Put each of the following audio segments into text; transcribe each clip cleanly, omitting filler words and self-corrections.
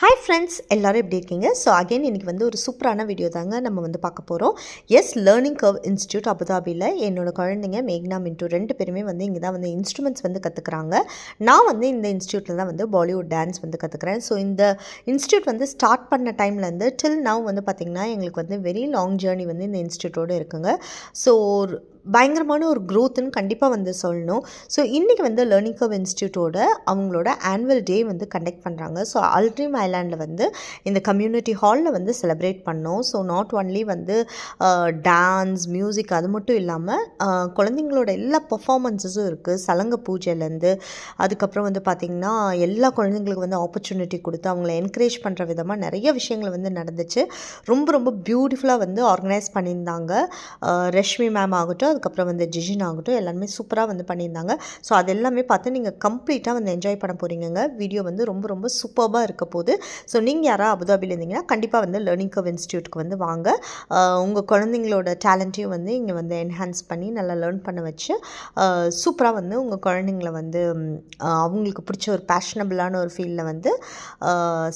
Hi friends, எல்லாரும் எப்படி இருக்கீங்க? So again இன்னைக்கு வந்து ஒரு சூப்பரான வீடியோ தாங்க நம்ம வந்து பார்க்க போறோம். எஸ் லேர்னிங் கர்வ் இன்ஸ்டிடியூட் அபுதாபில என்னோட குழந்தைங்க மேக்னா மின்ட்டு ரெண்டு பேருமே வந்து இங்க தான் வந்து இன்ஸ்ட்ருமெண்ட்ஸ் வந்து கத்துக்கறாங்க. நான் வந்து இந்த இன்ஸ்டிடியூட்ல தான் வந்து பாலிவுட் டான்ஸ் வந்து கத்துக்கறேன். ஸோ இந்த இன்ஸ்டிடியூட் வந்து ஸ்டார்ட் பண்ண டைம்ல இருந்து டில் நவ் வந்து பாத்தீங்கன்னா எங்களுக்கு வந்து வெரி லாங் ஜர்னி வந்து இந்த இன்ஸ்டிடியூட்டோட இருக்குங்க. ஸோ பயங்கரமான ஒரு க்ரோத்னு கண்டிப்பாக வந்து சொல்லணும். ஸோ இன்றைக்கி வந்து லேர்னிங் கர்வ் இன்ஸ்டிடியூட்டோட அவங்களோட ஆனுவல் டே வந்து கண்டக்ட் பண்ணுறாங்க. ஸோ அல்ட்ரீம் ஐலாண்டில் வந்து இந்த கம்யூனிட்டி ஹாலில் வந்து செலிப்ரேட் பண்ணோம். ஸோ நாட் ஒன்லி வந்து டான்ஸ் மியூசிக் அது மட்டும் இல்லாமல் குழந்தைங்களோட எல்லா பர்ஃபார்மன்ஸஸும் இருக்குது. சலங்க பூஜையிலேருந்து அதுக்கப்புறம் வந்து பார்த்திங்கன்னா எல்லா குழந்தைங்களுக்கு வந்து ஆப்பர்ச்சுனிட்டி கொடுத்து அவங்கள என்கரேஜ் பண்ணுற விதமாக நிறைய விஷயங்கள் வந்து நடந்துச்சு. ரொம்ப ரொம்ப பியூட்டிஃபுல்லாக வந்து ஆர்கனைஸ் பண்ணியிருந்தாங்க. ரஷ்மி மேம் ஆகட்டும், அதுக்கப்புறம் வந்து ஜிஜின் ஆகட்டும், எல்லாருமே சூப்பராக வந்து பண்ணியிருந்தாங்க. ஸோ அது எல்லாமே பார்த்து நீங்கள் கம்ப்ளீட்டாக வந்து என்ஜாய் பண்ண போகிறீங்க. வீடியோ வந்து ரொம்ப ரொம்ப சூப்பராக இருக்க போகுது. ஸோ நீங்கள் யாராவது அபுதாபியில் இருந்தீங்கன்னா கண்டிப்பாக வந்து லேர்னிங் கர்வ் இன்ஸ்டிடியூட்க்கு வந்து வாங்க. உங்கள் குழந்தைங்களோட டேலண்ட்டையும் வந்து இங்கே வந்து என்ஹான்ஸ் பண்ணி நல்லா லேர்ன் பண்ண வச்சு சூப்பராக வந்து உங்கள் குழந்தைங்கள வந்து அவங்களுக்கு பிடிச்ச ஒரு பேஷனபிளான ஒரு ஃபீல்டில் வந்து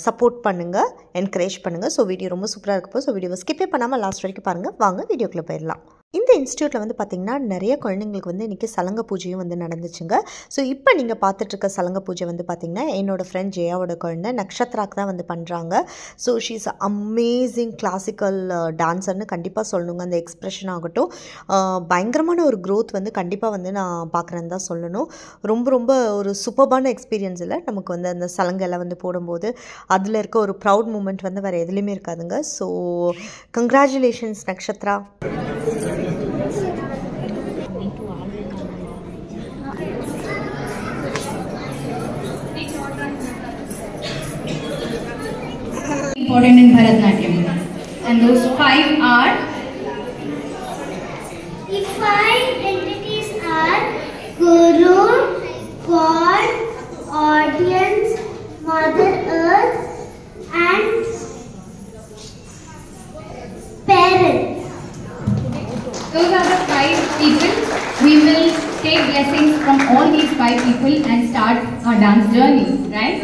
சப்போர்ட் பண்ணுங்கள், என்கரேஜ் பண்ணுங்கள். ஸோ வீடியோ ரொம்ப சூப்பராக இருக்கப்போ ஸோ வீடியோவை ஸ்கிப்பே பண்ணாமல் லாஸ்ட் வரைக்கும் பாருங்கள். வாங்க வீடியோக்குள்ளே போயிடலாம். இந்த இன்ஸ்டியூட்டில் வந்து பார்த்திங்கன்னா நிறைய குழந்தைங்களுக்கு வந்து இன்றைக்கி சலங்க பூஜையும் வந்து நடந்துச்சுங்க. ஸோ இப்போ நீங்கள் பார்த்துட்ருக்க சலங்க பூஜை வந்து பார்த்திங்கன்னா என்னோடய ஃப்ரெண்ட் ஜெயாவோட குழந்தை நக்ஷத்ராக்கு தான் வந்து பண்ணுறாங்க. ஸோ ஷீஸ் அமேசிங் கிளாசிக்கல் டான்ஸர்னு கண்டிப்பாக சொல்லணுங்க. அந்த எக்ஸ்ப்ரெஷன் ஆகட்டும் பயங்கரமான ஒரு க்ரோத் வந்து கண்டிப்பாக வந்து நான் பார்க்குறேன்னு தான் சொல்லணும். ரொம்ப ரொம்ப ஒரு சூப்பர்பான எக்ஸ்பீரியன்ஸ் இல்லை நமக்கு வந்து அந்த சலங்கெல்லாம் வந்து போடும்போது அதில் இருக்க ஒரு ப்ரவுட் மூமெண்ட் வந்து வேறு எதுலேயுமே இருக்காதுங்க. So congratulations Nakshatra. Important in Bharatanatyam, and those five are. The five entities are Guru, God, audience, Mother Earth, and parents. Those are the five people. We will take blessings from all these five people and start our dance journey, right?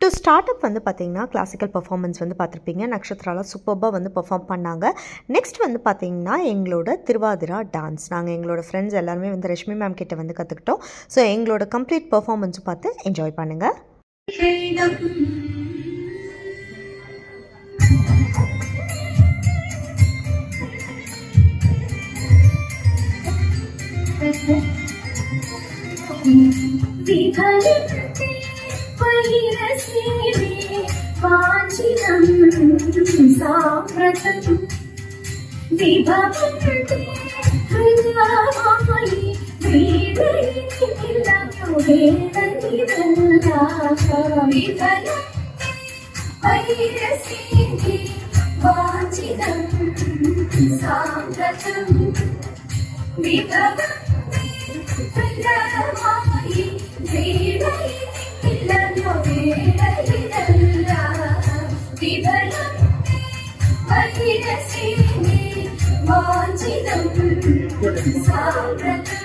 To start up வந்து பார்த்திங்கன்னா classical performance வந்து பார்த்துருப்பீங்க. நக்ஷத்ராலாம் சூப்பராக வந்து perform பண்ணாங்க. Next வந்து பார்த்திங்கன்னா எங்களோட திருவாதிரா டான்ஸ் நாங்கள் எங்களோட ஃப்ரெண்ட்ஸ் எல்லாருமே வந்து ரஷ்மி மேம் கிட்ட வந்து கற்றுக்கிட்டோம். ஸோ எங்களோட கம்ப்ளீட் பர்ஃபார்மன்ஸும் பார்த்து என்ஜாய் பண்ணுங்கள். विफलते वैरसेवे वाञ्छितं साम्प्रतं विभवन्ते हृदयानि वेदयितं विफलते वैरसेवे वाञ्छितं साम्प्रतं विभवन्ते हृदयानि वेदयितं वैरसेवे वाञ्छितं साम्प्रतं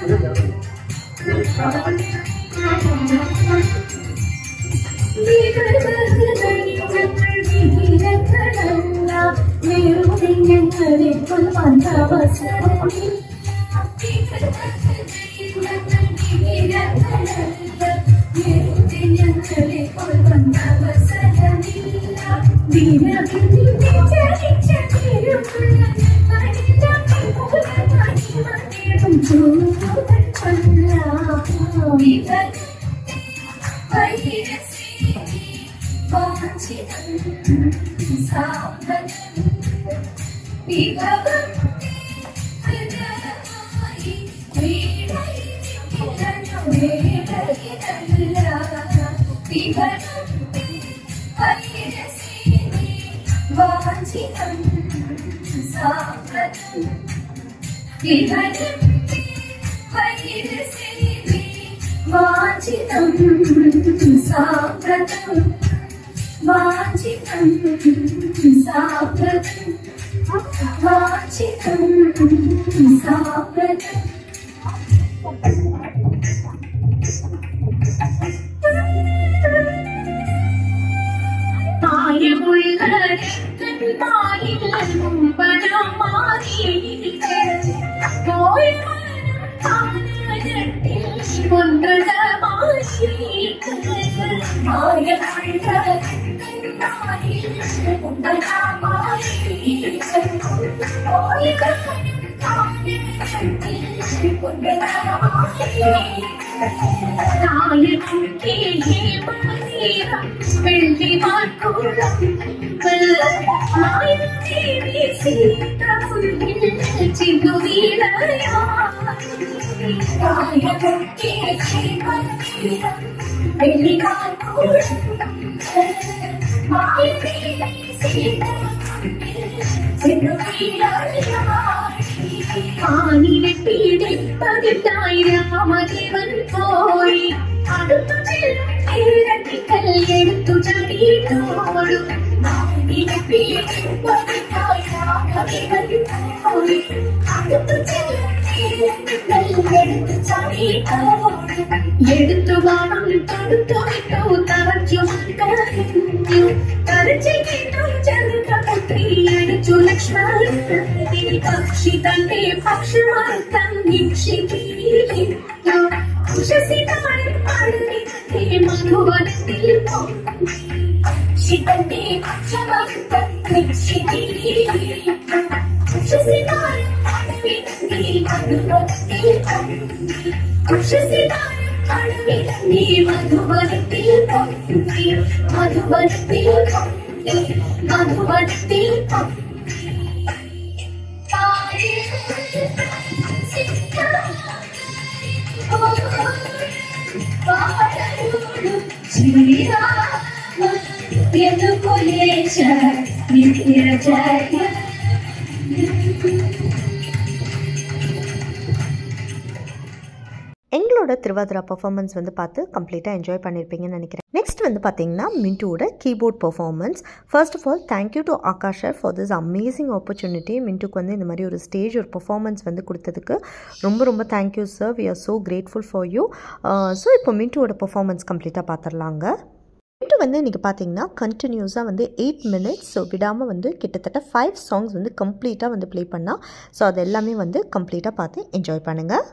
எங்களோட திருவாதிரா பர்ஃபார்மன்ஸ் வந்து பார்த்து கம்ப்ளீட்டாக என்ஜாய் பண்ணியிருப்பீங்கன்னு நினைக்கிறேன். நெக்ஸ்ட் வந்து பார்த்தீங்கன்னா மின்டூவோட keyboard performance. First of all thank you to Akash sir for this amazing opportunity. மின்டூக்கு வந்து இந்த மாதிரி ஒரு ஸ்டேஜ் ஒரு பர்ஃபார்மன்ஸ் வந்து கொடுத்ததுக்கு ரொம்ப ரொம்ப thank you sir. We are so grateful for you. So இப்போ மின்டூவோட பர்ஃபார்மன்ஸ் கம்ப்ளீட்டாக பார்த்துடலாங்க. மின்டூ வந்து இன்றைக்கி பார்த்தீங்கன்னா கண்டினியூஸாக வந்து 8 minutes ஸோ விடாமல் வந்து கிட்டத்தட்ட 5 songs வந்து கம்ப்ளீட்டாக வந்து ப்ளே பண்ணால். ஸோ அது எல்லாமே வந்து கம்ப்ளீட்டாக பார்த்து என்ஜாய் பண்ணுங்கள்.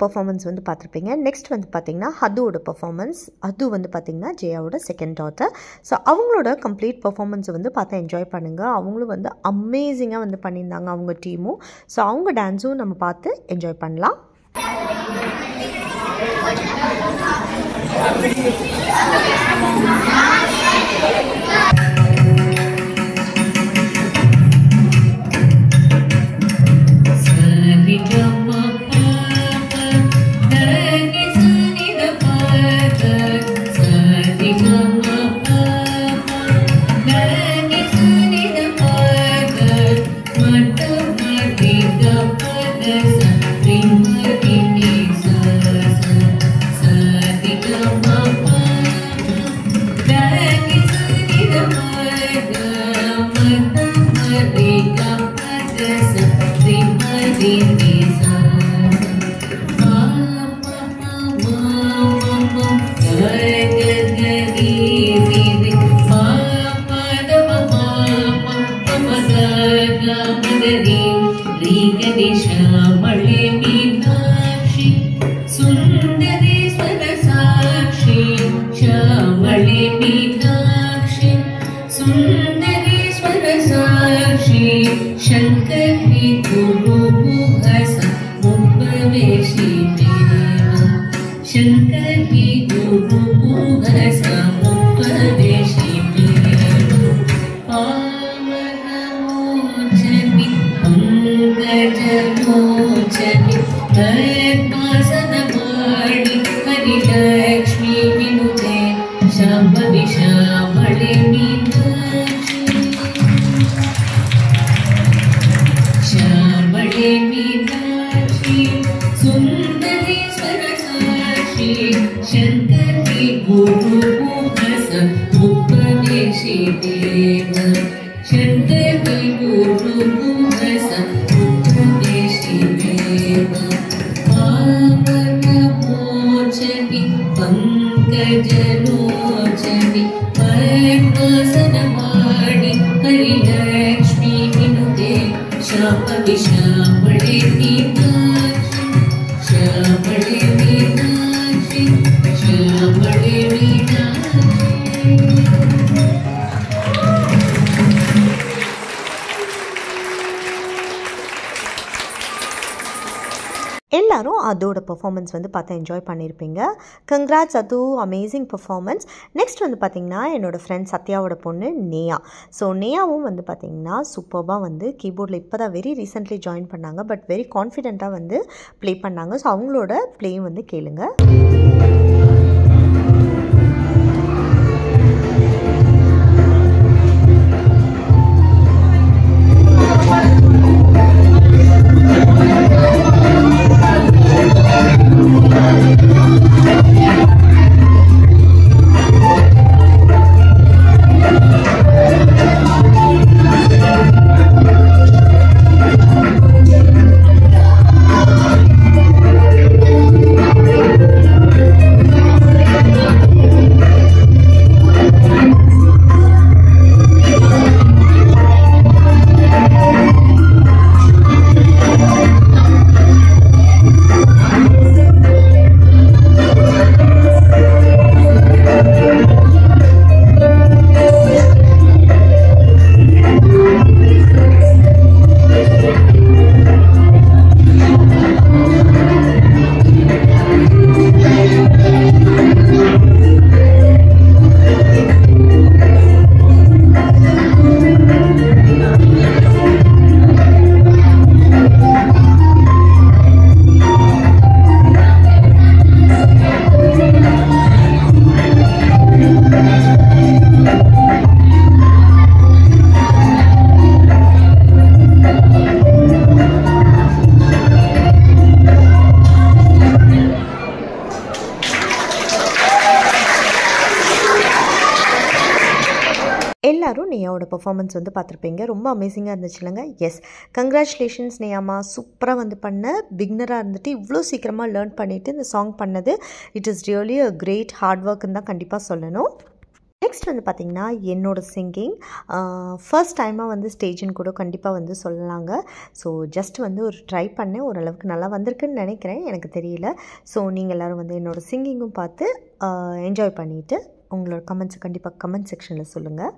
பர்ஃபார்மன்ஸ் வந்து பார்த்துருப்பீங்க. நெக்ஸ்ட் வந்து பார்த்திங்கன்னா ஹதுவோட பர்ஃபார்மன்ஸ். ஹது வந்து பார்த்திங்கன்னா ஜெயாவோட செகண்ட் டாட்டர். ஸோ அவங்களோட கம்ப்ளீட் பர்ஃபார்மன்ஸை வந்து பார்த்து என்ஜாய் பண்ணுங்கள். அவங்களும் வந்து அமேசிங்காக வந்து பண்ணியிருந்தாங்க அவங்க டீமும். ஸோ அவங்க டான்ஸும் நம்ம பார்த்து என்ஜாய் பண்ணலாம். Shamale Meena सुंदरेश्वर साक्षी शंकरी गुरुमुखस उपदेशी देव शंकरी गुरुमुखस उपदेशी देव पावनमोचनि पंकजलोचनि पद्मासनवाणि हरिलक्ष्मी विनुते शाप विशामणे मीनाक्षि श्यामणे मीनाक्षि श्यामणे मीनाक्षि எல்லாரும் அதோட பெர்ஃபார்மன்ஸ் வந்து பார்த்து என்ஜாய் பண்ணியிருப்பீங்க. கங்க்ராட்ஸ் அது, அமேசிங் பெர்ஃபார்மன்ஸ். நெக்ஸ்ட் வந்து பார்த்திங்கன்னா என்னோடய ஃப்ரெண்ட் சத்யாவோட பொண்ணு நேயா. ஸோ நேயாவும் வந்து பார்த்திங்கன்னா சூப்பராக வந்து கீபோர்டில் இப்போ தான் வெரி ரீசெண்ட்லி ஜாயின் பண்ணாங்க. பட் வெரி கான்ஃபிடெண்ட்டாக வந்து ப்ளே பண்ணாங்க. ஸோ அவங்களோட ப்ளேயும் வந்து கேளுங்க. எல்லாரும் நேயாவோட பெர்ஃபார்மன்ஸ் வந்து பார்த்துருப்பீங்க. ரொம்ப அமேசிங்காக இருந்துச்சு இல்லைங்க? எஸ், கங்க்ராச்சுலேஷன்ஸ் நேயாமா. சூப்பராக வந்து பண்ண. பிகினராக இருந்துட்டு இவ்வளோ சீக்கிரமாக லேர்ன் பண்ணிவிட்டு இந்த சாங் பண்ணது it is really a great hard ஒர்க்குன்னு தான் கண்டிப்பாக சொல்லணும். நெக்ஸ்ட் வந்து பார்த்திங்கன்னா என்னோடய சிங்கிங் ஃபர்ஸ்ட் டைமாக வந்து ஸ்டேஜின்னு கூட கண்டிப்பாக வந்து சொல்லலாங்க. ஸோ ஜஸ்ட் வந்து ஒரு ட்ரை பண்ணேன், ஓரளவுக்கு நல்லா வந்திருக்குன்னு நினைக்கிறேன், எனக்கு தெரியல. ஸோ நீங்கள் எல்லோரும் வந்து என்னோடய சிங்கிங்கும் பார்த்து என்ஜாய் பண்ணிவிட்டு உங்களோட கமெண்ட்ஸை கண்டிப்பாக கமெண்ட் செக்ஷனில் சொல்லுங்கள்.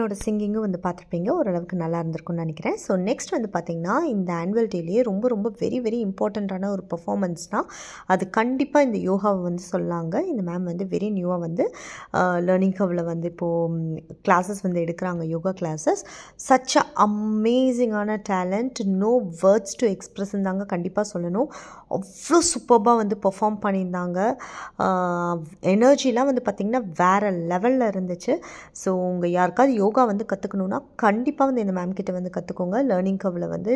என்னோட சிங்கிங்கும் வந்து பார்த்துருப்பீங்க. ஓரளவுக்கு நல்லா இருந்திருக்கும்னு நினைக்கிறேன். ஸோ நெக்ஸ்ட் வந்து பார்த்திங்கன்னா இந்த ஆனுவல் டேலேயே ரொம்ப ரொம்ப வெரி வெரி இம்பார்ட்டண்ட்டான ஒரு பர்ஃபார்மன்ஸ்னால் அது கண்டிப்பாக இந்த யோகாவை வந்து சொல்லாங்க. இந்த மேம் வந்து வெரி நியூவாக வந்து லேர்னிங் கர்வில் வந்து இப்போது கிளாஸஸ் வந்து எடுக்கிறாங்க, யோகா கிளாஸஸ். சச் அ அமேசிங்கான talent, no words to express தாங்க கண்டிப்பாக சொல்லணும். அவ்வளோ சூப்பர்பாக வந்து பெர்ஃபார்ம் பண்ணியிருந்தாங்க. எனர்ஜிலாம் வந்து பார்த்திங்கன்னா வேறு லெவலில் இருந்துச்சு. ஸோ உங்கள் யாருக்காவது யோகா வந்து கற்றுக்கணுன்னா கண்டிப்பாக வந்து இந்த மேம் கிட்ட வந்து கற்றுக்கோங்க. லேர்னிங் கர்வில் வந்து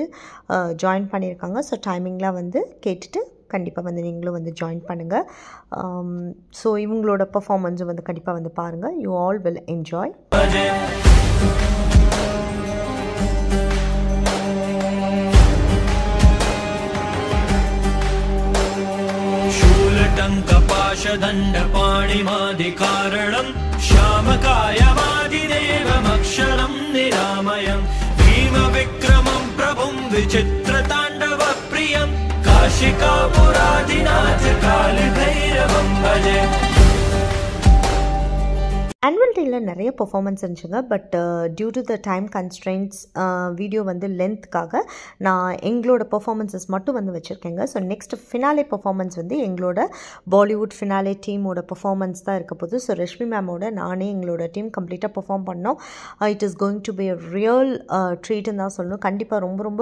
ஜாயின் பண்ணியிருக்காங்க. ஸோ டைமிங்லாம் வந்து கேட்டுட்டு கண்டிப்பாக வந்து நீங்களும் வந்து ஜாயின் பண்ணுங்கள். ஸோ இவங்களோட பர்ஃபார்மன்ஸும் வந்து கண்டிப்பாக வந்து பாருங்கள். You all will enjoy. शूलटङ्कपाशदण्डपाणिमादिकारणं श्यामकायमादिदेवमक्षरं निरामयं भीमविक्रमं प्रभुं विचित्रताण्डवप्रियं काशिकापुरादिनाथकालभैरवं भजे. ஆனுவல் டேயில் நிறைய பர்ஃபார்மன்ஸ் இருந்துச்சுங்க. But due to the time constraints video வந்து லென்த்துக்காக நான் எங்களோட பர்ஃபார்மன்ஸஸ் மட்டும் வந்து வச்சுருக்கேங்க. ஸோ நெக்ஸ்ட் ஃபினாலே பர்ஃபார்மன்ஸ் வந்து எங்களோட பாலிவுட் ஃபினாலே டீமோட பர்ஃபார்மன்ஸ் தான் இருக்க போகுது. ஸோ ரஷ்மி மேமோட நானே எங்களோட டீம் கம்ப்ளீட்டாக பர்ஃபார்ம் பண்ணோம். It is going to be a real ட்ரீட்டுன்னு தான் சொல்லணும். கண்டிப்பாக ரொம்ப ரொம்ப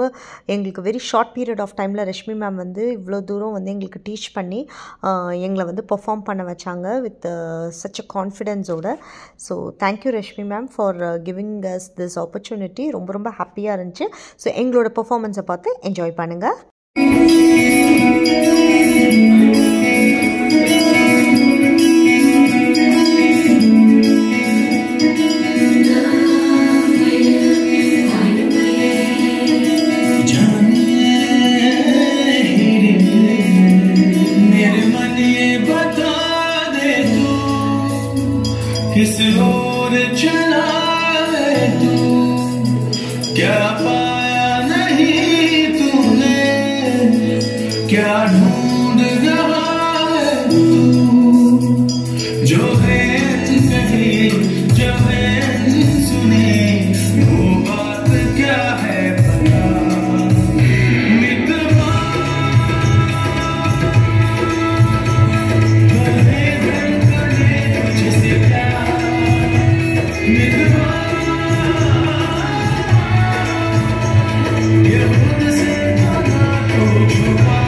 எங்களுக்கு வெரி ஷார்ட் பீரியட் ஆஃப் டைமில் ரஷ்மி மேம் வந்து இவ்வளோ தூரம் வந்து எங்களுக்கு டீச் பண்ணி எங்களை வந்து பர்ஃபார்ம் பண்ண வச்சாங்க வித் சச் அ கான்ஃபிடென்ஸோட. So thank you Rashmi ma'am for giving us this opportunity. ரொம்ப ரொம்ப ஹாப்பியாக இருந்துச்சு. ஸோ எங்களோட பர்ஃபார்மன்ஸை பார்த்து என்ஜாய் பண்ணுங்கள். किस ओर चला है तू, क्या पाया नहीं तूने, क्या ढूंढ रहा है तू, जो है कहे जो है सुने वो बात क्या है पता. मित्रवा भले धड़कने तुझसे प्यार, मित्रवा ये मुझसे ना तो छुपा.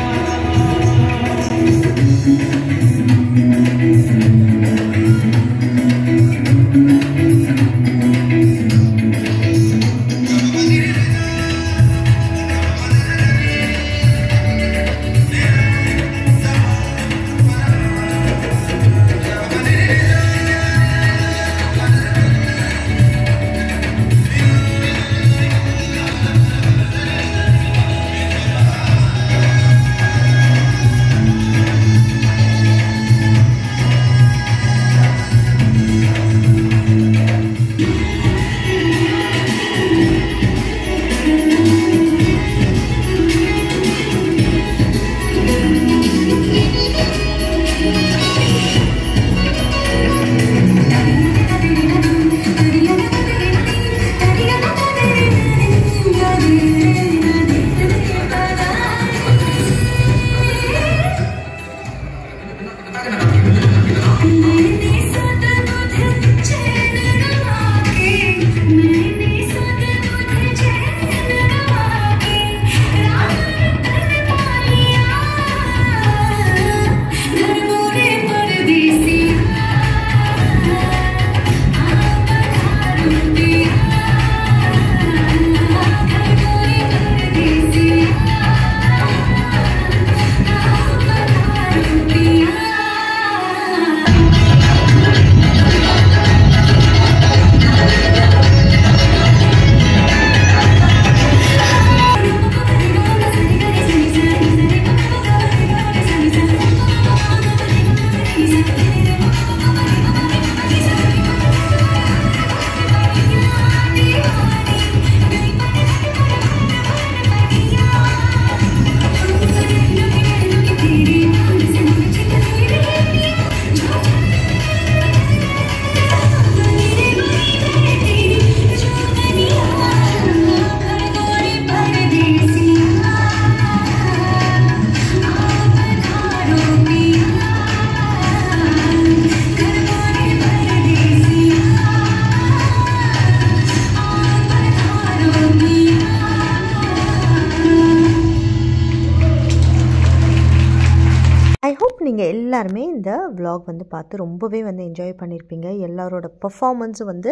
எல்லாருமே இந்த vlog வந்து பார்த்து ரொம்பவே வந்து என்ஜாய் பண்ணியிருப்பீங்க. எல்லாரோட பெர்ஃபார்மன்ஸும் வந்து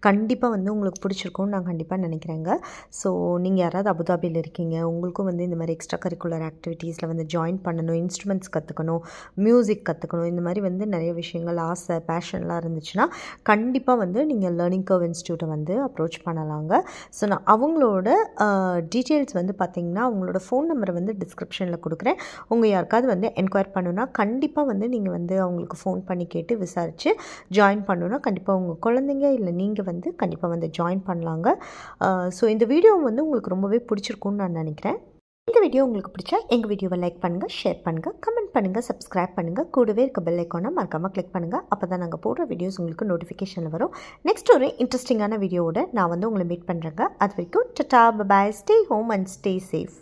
கண்டிப்பாக வந்து உங்களுக்கு பிடிச்சிருக்கும்னு நான் கண்டிப்பாக நினைக்கிறேங்க. ஸோ நீங்கள் யாராவது அபுதாபியில் இருக்கீங்க, உங்களுக்கும் வந்து இந்த மாதிரி எக்ஸ்ட்ரா கரிக்குலர் ஆக்டிவிட்டீஸில் வந்து ஜாயின் பண்ணணும், இன்ஸ்ட்ருமெண்ட்ஸ் கற்றுக்கணும், மியூசிக் கற்றுக்கணும், இந்த மாதிரி வந்து நிறைய விஷயங்கள் ஆசை பேஷன்லாம் இருந்துச்சுன்னா கண்டிப்பாக வந்து நீங்கள் லேர்னிங் கர்வ் இன்ஸ்டியூட்டை வந்து அப்ரோச் பண்ணலாங்க. ஸோ நான் அவங்களோட டீட்டெயில்ஸ் வந்து பார்த்திங்கன்னா அவங்களோட ஃபோன் நம்பரை வந்து டிஸ்கிரிப்ஷனில் கொடுக்குறேன். உங்கள் யாருக்காவது வந்து என்கொயர் பண்ணுன்னா கண்டிப்பாக வந்து நீங்கள் வந்து அவங்களுக்கு ஃபோன் பண்ணி கேட்டு விசாரித்து ஜாயின் பண்ணணுன்னா கண்டிப்பாக உங்கள் குழந்தைங்க இல்லை நீங்கள் வந்து கண்டிப்பாக வந்து ஜாயின் பண்ணலாங்க. ஸோ இந்த வீடியோ வந்து உங்களுக்கு ரொம்பவே பிடிச்சிருக்குன்னு நான் நினைக்கிறேன். இந்த வீடியோ உங்களுக்கு பிடிச்சா எங்கள் வீடியோவை லைக் பண்ணுங்கள், ஷேர் பண்ணுங்கள், கமெண்ட் பண்ணுங்கள், சப்ஸ்கிரைப் பண்ணுங்கள், கூடவே இருக்க பெல் ஐக்கானை மறக்காமல் கிளிக் பண்ணுங்கள். அப்போ தான் நாங்கள் போடுற வீடியோஸ் உங்களுக்கு நோட்டிஃபிகேஷனில் வரும். நெக்ஸ்ட் ஒரு இன்ட்ரெஸ்டிங்கான வீடியோவோட நான் வந்து உங்களை மீட் பண்ணுறேங்க. அது வரைக்கும் tata, bye, stay home and stay safe.